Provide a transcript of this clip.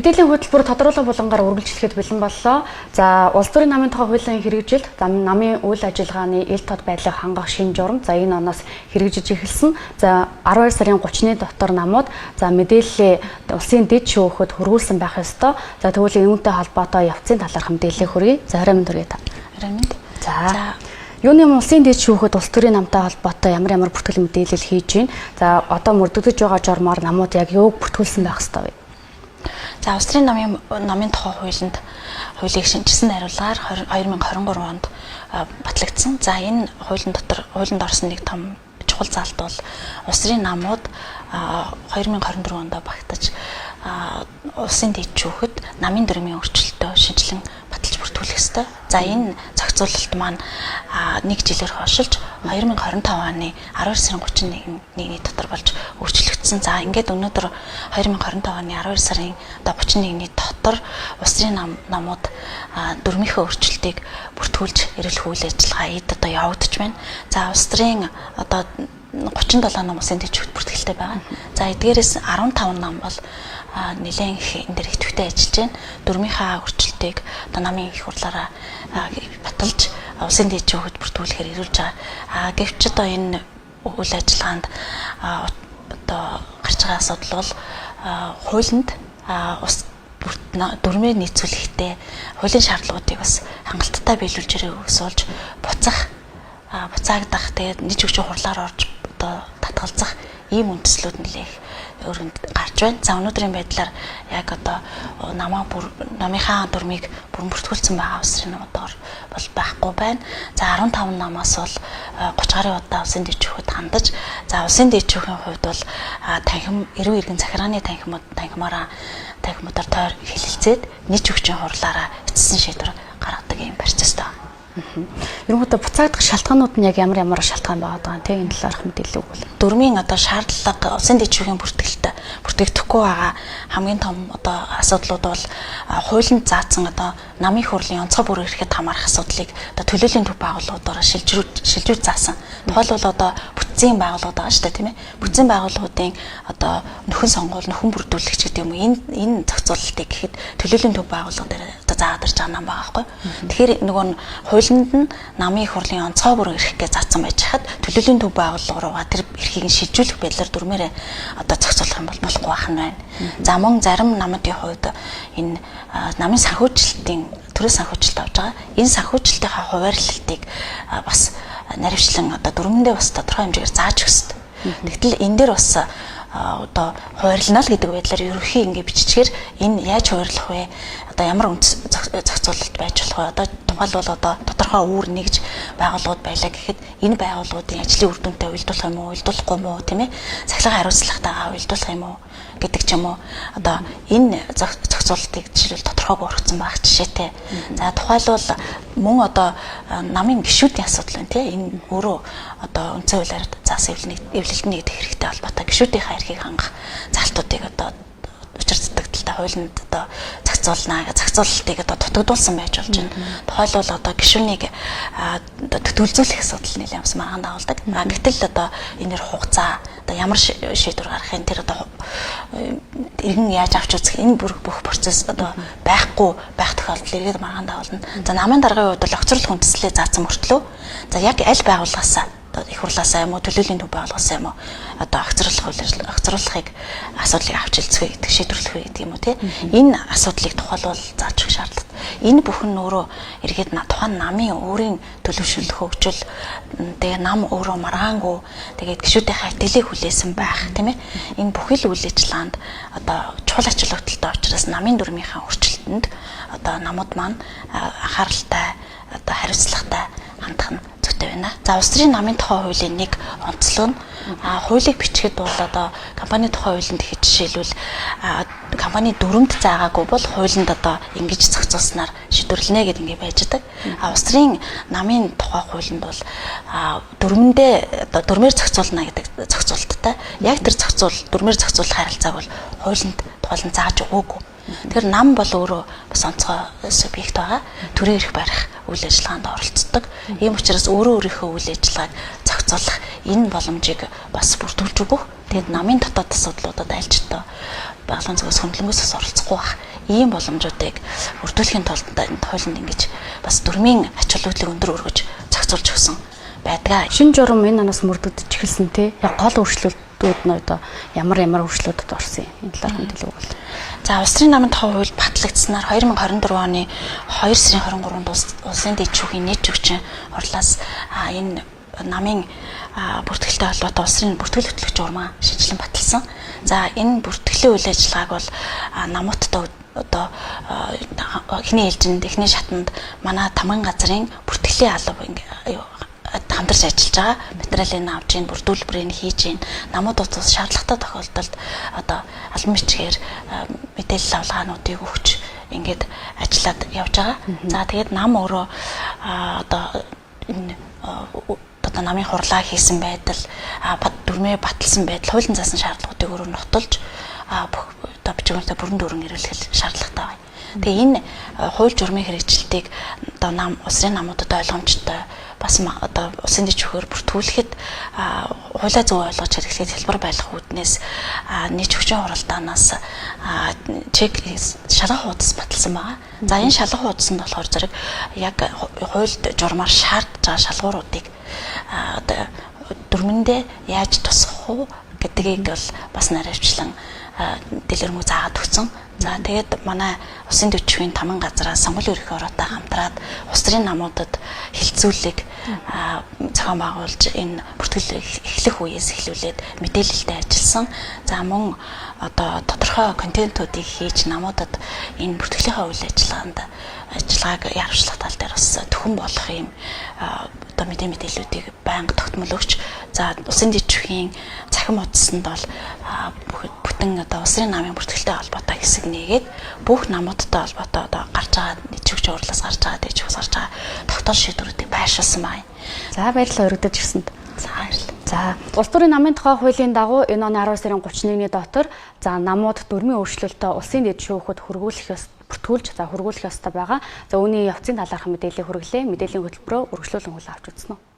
Мэдээллийн хөтөлбөр тодорхойлол булангаар үргэлжлэхэд бэлэн боллоо. За, улс төрийн намын тухай хуулийн хэрэгжилт, намын үйл ажиллагааны ил тод байдлыг хангах шинж журам за энэ оноос хэрэгжиж эхэлсэн. За, 12 сарын 30-ны дотор намууд за мэдээллээ улсын дэд шүүхэд хөрвүүлсэн байх ёстой. За, тэгвэл үүнтэй холбоотой явцын талаарх мэдээлэл хүргэе. За, харин төргий та. За. Юуны улсын дэд шүүхэд улс төрийн намтай холбоотой ямар бүртгэл мэдээлэл хийж байна. За, одоо мөрдөгдөж байгаа журмаар намууд яг юуг бүртгүүлсэн байх ёстой вэ? За, улс төрийн намын тухай хуулийг шинжилсэн найруулгаар 2023 онд батлагдсан. За, энэ хуулинд орсон нэг том чухал заалт бол улс төрийн намууд 2024 онд багтаж улсын дэд шүүхэд намын дүрмийн өөрчлөлтөө шинжилэн баталж бүртгүүлэх ёстой. За, энэ зохицуулалт маань нэг жилээр хойшилж 2025 оны 12 сарын 31-ний дотор болж өөрчлөгдсөн. За, ингээд өнөөдөр 2025 оны 12 сарын 31-ний дотор улс төрийн намууд дүрмийнхээ өөрчлөлтийг бүртгүүлж ирэх үйл ажиллагаа одоо явагдаж байна. За, улс төрийн одоо 37 ном улсын дэд шүүхэд бүртгэлтэй байгаа. За, эдгээрээс 15 ном бол нэлээд их энэ дэр идэвхтэй ажиллаж байна. Дүрмийнхаа өөрчлөлтийг одоо намын их хурлаараа баталж улсын дэд шүүхэд бүртгүүлэхээр ирүүлж байгаа. Гэвч одоо энэ үйл ажиллагаанд одоо гарч байгаа асуудал бол хуулинд дүрмээр нийцүүлэхдээ хуулийн шаардлагуудыг бас хангалттай биелүүлж ирэх өсөлж буцаагдах тэгээд нийт хүчин хурлаар орж одоо татгалзах ийм үндэслүүд нэлээх өргөнд гарч байна. За, өнөөдрийн байдлаар яг одоо намынхаа дүрмийг бүрэн бүртгүүлсэн байгаа улс төрийн намуудаар бол байхгүй байна. За, 15 намаас бол 30 гаруй удаа улсын дэд шүүхэд хандаж, за, улсын дэд шүүхийн хувьд бол танхим эрүү иргэн захирааны танхимуудаар тойр хэлэлцээд нийт хүчин хурлаараа эцэсийн шийдвэр гаргадаг ийм процесстэй байна. Ерөнхийдөө буцаагдах шалтгаанууд нь яг ямар шалтгаан байгаа даа тийм энэ талаарх мэдээлэл өгвөл. Дүрмийн одоо шаардлага улсын дэд шүүхийн бүртгэгдэхгүй байгаа хамгийн том одоо асуудлууд бол хуулинд заасан одоо намын хурлын онцгой бүр ирэхэд хамаарах асуудлыг одоо төлөөллийн төв байгууллагуудаараа шилжүүлж заасан. Тухайлбал одоо бүтцийн байгууллагууд байгаа шүү дээ, тийм ээ. Бүтцийн байгууллагуудын одоо нөхөн сонгуул, нөхөн бүрдүүлэгч гэдэг юм уу энэ зохицуулалтыг гэхэд төлөөллийн төв байгууллага дээр одоо заадаг байгаа нам байгаа байхгүй. Тэгэхээр нөгөө хуулинд нь намын хурлын онцгой бүр эрх гэж заасан байж хад төлөөллийн төв байгууллага руугаа тэр эрхийг нь шилжүүлэх байдлаар дүрмээрээ одоо зохицуулах юм бол болохгүй байх нь байна. За, мөн зарим намуудын хувьд энэ намын санхүүжилтийн төрийн санхүүжилт авж байгаа. Энэ санхүүжилтийнхаа хуваарлалтыг бас наривчлан одоо дүрмэндээ бас тодорхой хэмжээгээр зааж өгөх ёстой. Тэгтэл энэ дээр бас одоо хуваарлана л гэдэг байдлаар ерөнхий ингээ биччихээр энэ яаж хуваарлах вэ? Одоо ямар зохицуулалт байж болох вэ? Одоо тухайлбал одоо тодорхой үүр нэгж байгууллагууд байлаа гэхэд энэ байгууллагуудын ажлын үр дүнтэй уялдуулах юм уу, уялдуулахгүй юм уу, тийм ээ? Цахилгаан хариуцлагатайгаа уялдуулах юм уу гэдэг ч юм уу. Одоо энэ зохицуулалтыг жишээлбэл тодорхойгүй өргөцсөн байх жишээтэй. За, тухайлбал мөн одоо намын гишүүдийн асуудал байна, тийм ээ? Энэ өөрөө одоо үндсэн хуулиар заасан эвлэлтний гэдэг хэрэгтэй холбоотой гишүүдийнхаа эрхийг хангах залтуудыг одоо учир цэцэгдэлтэй хуулинд одоо зохицуулалтыг одоо дутагдуулсан байж болж байна. Тухайлбал одоо гишүүнийг төлөвлөзүүлэх асуудал нэлээд бас маргаан дагуулдаг. Гэтэл одоо энээр хугацаа одоо ямар шийдвэр гаргахын тэр одоо иргэн яаж авч үзэх энэ бүх процесс одоо байх тохиолдол иргэд маргаан дагуулна. За, намын даргын хувьд бол огцруулах үндэслэлээ заасан мөртлөө за яг аль байгууллагаасаа их хурлаасаа юм уу төлөөллийн төв байгууллагаасаа юм уу одоо огцруулахыг асуудлыг авч хэлцгээе гэдэг шийдвэрлэх үү гэдэг юм уу тийм энэ асуудлыг тухайлбал зааж өгөх шаардлага. Энэ бүхэн өөрөө эргээд тухайн намын өөрийн төлөвшөлт хөгжил тэгээ нам өөрөө маргаангүй тэгээд гишүүдийнхээ итгэлийг хүлээсэн байх тийм ээ. Энэ бүхэл үйл ажиллагаанд одоо чухал ач холбогдолтой учраас намын дүрмийнхаа өөрчлөлтөнд одоо намууд маань анхааралтай одоо хариуцлагатай хандах нь зүйтэй байна. За, улс төрийн намын тухай хуулийн нэг онцлог нь хуулийг бичихэд бол одоо компани тухай хуулинд ихэд жишээлбэл компани дүрмд заагаагүй бол хуулинд одоо ингэж зохицуулснаар шийдвэрлэнэ гэдэг ингэ байж байгаа. Улс төрийн намын тухай хуулинд бол дүрмэндээ одоо дүрмээр зохицуулна гэдэг зохицуулттай. Яг тэр дүрмээр зохицуулах харилцааг бол хуулинд тухайлан зааж өгөөгүй. Тэгэхээр нам бол өөрөө бас онцгой субъект байгаа. Төрийн эрх барих үйл ажиллагаанд оролцдог. Ийм учраас өөрөө өөрийнхөө үйл ажиллагааг зохицуулах энэ боломжийг бас бүрдүүлж өгөх. Тэгээд намын дотоод асуудлуудад альж та баглан зүгээс хөндлөнгөөс оролцохгүй байх ийм боломжуудыг өртүүлэхийн тулд энэ хуулинд ингэж бас дүрмийн ач холбогдлыг өндөр өргөж зохицуулж өгсөн байдгаа. Шинэ журам энэ анаас мөрдөгдөж эхэлсэн тий. Яг гол өөрчлөлтүүд нь одоо ямар өөрчлөлтөд орсон юм. Энэ талаар мэдээлэл өгвөл. За улс төрийн намын тухай хууль батлагдсанаар 2024 оны 2 сарын 23-нд улсын дэд шүүхийн нийт жүгчин хурлаас энэ намын бүртгэлтэй холбоотой улс төрийн бүртгэл хөтлөх журмаа шинжилэн баталсан. За энэ бүртгэлийн үйл ажиллагааг бол намуудтай одоо эхний ээлжинд эхний шатанд манай тамган газрын бүртгэлийн алба хамтарч ажиллаж байгаа. Материалын авч ийн бүрдүүлбэрийг хийж ийн намууд утас шаардлагатай тохиолдолд одоо албан бичгээр мэдээлэл авлагаануудыг өгч ингээд ажиллаад явж байгаа. За тэгээд нам өөрөө одоо энэ одоо намын хурлаа хийсэн байдал дүрмээ баталсан байдал хуулийн заасан шаардлагуудыг өөрөө нотолж бүх одоо бичгүүртээ бүрэн дүүрэн ирүүлэх шаардлагатай байна. Тэгээ энэ хууль журмын хэрэгжилтийг одоо улсын намуудад ойлгомжтой бас одоо улсын дэд шүүхээр бүртгүүлэхэд хуулиа зөв ойлгож хэрэглэхэд хэлбэр байлгах үүднээс нийт хүчин хуралдаанаас чек шалгах хуудас баталсан байгаа. За энэ шалгах хуудасанд болохоор зэрэг яг хуульд журмаар шаардж байгаа шалгууруудыг одоо дүрмэндээ яаж тусгах уу гэдгийг бол бас наривчлан дэлгэрэнгүй заагаад өгсөн. За тэгээд манай улсын дэд шүүхийн тамган газраас сонгуулийн ерхий ороотой хамтраад улс төрийн намуудад хилцүүлэг зохион байгуулж энэ бүртгэл эхлэх үеэс эхлүүлээд мэдээлэлтэй ажилласан. За мөн одоо тодорхой контентуудыг хийж намуудад энэ бүртгэлийнхаа үйл ажиллагааг яарвчлах тал дээр бас төхөн болох юм одоо мэдээллүүдийг байнга тогтмол өгч за улсын дэд шүүхийн цахим утсанд бол бүтэн одоо улсын намын бүртгэлтэй холбоотой хэсэг нээгээд бүх намуудтай холбоотой одоо гарч байгаа нийтжигч урлаас гарч байгаа дэжигс гарч байгаа тогтоол шийдвэрүүдийг байршуулсан байна. За баярлалаа өргөдөж ирсэнд. За баярлалаа. За улс төрийн намын тухай хуулийн дагуу энэ оны 10 сарын 31-ний дотор за намууд дүрмийн өөрчлөлтөө улсын дэд шүүхэд бүртгүүлж хөргүүлэх ёстой байгаа. За үүний явцын талаарх мэдээллийг хүргэлээ. Мэдээллийн хөтөлбөрөөр үргэлжлүүлэн хүлээн авч үзсэн үү?